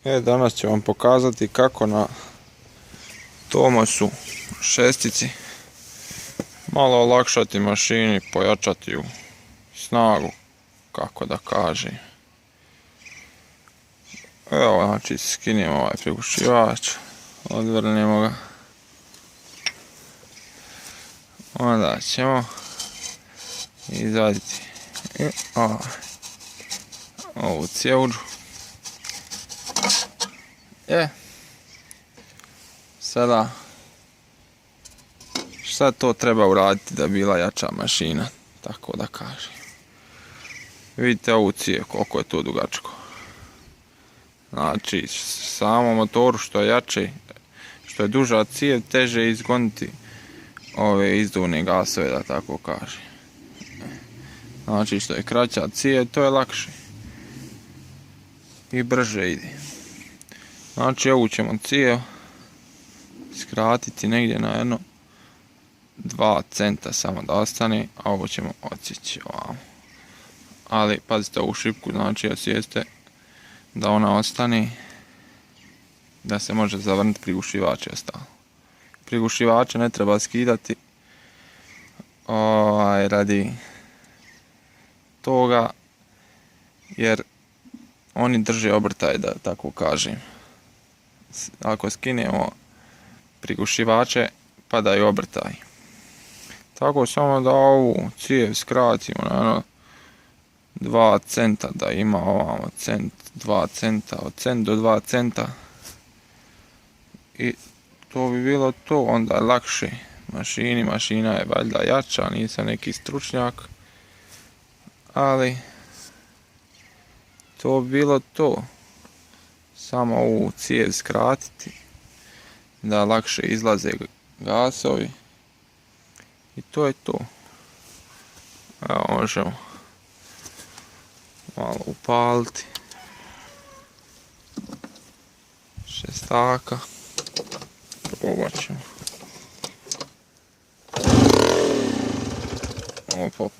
Danas ću vam pokazati kako na Tomasu šestici malo olakšati mašini, pojačati ju snagu, kako da kažem. Evo, znači skinemo ovaj prigušivač, odvrnemo ga. Onda ćemo izvaditi ovu cjevđu. Sada, šta to treba uraditi da bi bila jača mašina, tako da kažem. Vidite ovu cijev, koliko je to dugačko. Znači, samo motoru što je jače, što je duža cijev, teže je izgoniti ove izduvne gasove, da tako kažem. Znači, što je kraća cijev, to je lakše. I brže ide. Znači, ovu ćemo cijev skratiti negdje na jedno 2 centa samo da ostane, a ovo ćemo odsjeći ovamo. Ali pazite ovu šipku, znači osvijeste da ona ostane, da se može zavrnuti prigušivač i ostalo. Prigušivače ne treba skidati radi toga jer oni drže obrtaj, da tako kažem. Ako skinemo prigušivače, padaju obrtaj. Tako samo da ovu cijev skratimo na 2 centa, da ima ovamo cent, 2 centa, od cent do 2 centa. I to bi bilo to, onda je lakše mašini, mašina je valjda jača, nisam neki stručnjak, ali to bi bilo to. Samo ovu cijev skratiti, da lakše izlaze gasovi i to je to. Evo, možemo malo upaliti šestaka, probat ćemo. Op.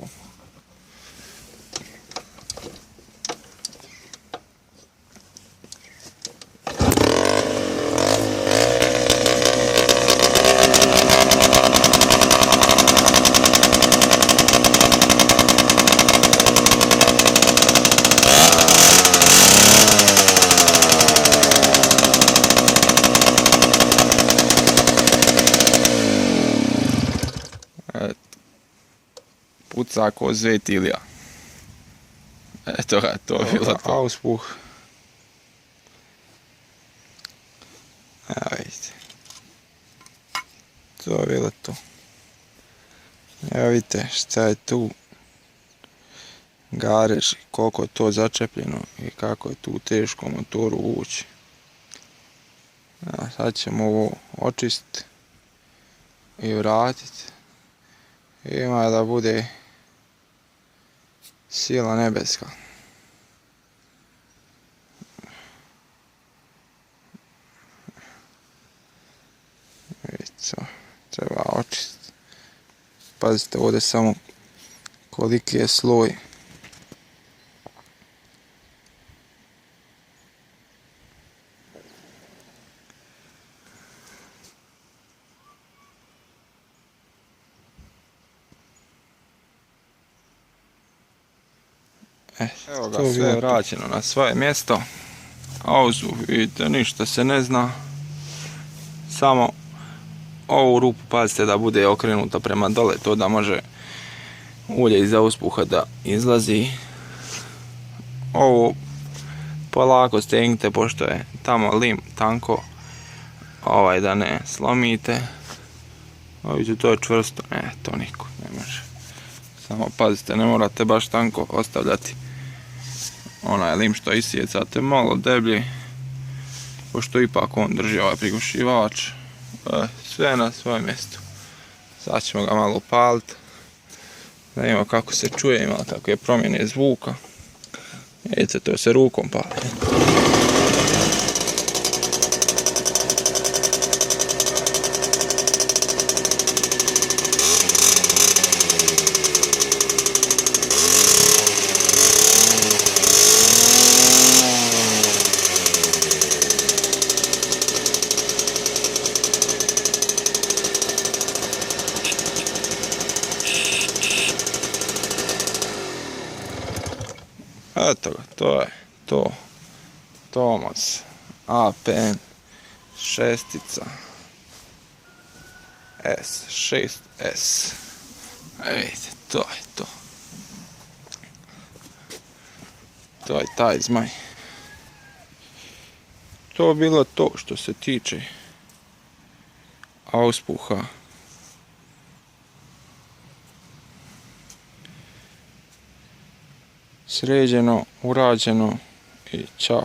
Puca ko zvet Ilija. Eto ga, to je bilo to. Auspuh. Evo vidite. To je bilo to. Evo vidite šta je tu. Garež, koliko je to začepljeno i kako je tu teško motoru ući. Sad ćemo ovo očistiti i vratiti. Ima da bude sila nebeska. Vidite, treba očistiti. Pazite ovdje samo koliki je sloj. Evo ga, sve je vraćeno na svoje mjesto. Auzu, vidite, ništa se ne zna. Samo ovu rupu pazite da bude okrenuta prema dole, to da može ulje iz auspuha da izlazi. Ovo polako stegnite pošto je tamo lim tanko, da ne slomite. Vidite, to je čvrsto, to niko ne može. Samo pazite, ne morate baš tanko ostavljati onaj lim što isjecate, malo deblje, pošto ipak on drži ovaj prigušivač. Sve na svojem mjestu. Sad ćemo ga malo upaliti, da vidimo kako se čuje, ima kakve promjene zvuka. Vidite, to se rukom pali. Eto ga, to je to. Tomas APN 6 S, 6S. Vidite, to je to. To je taj zmaj. To je bilo to što se tiče auspuha. Sređeno, urađeno i čao.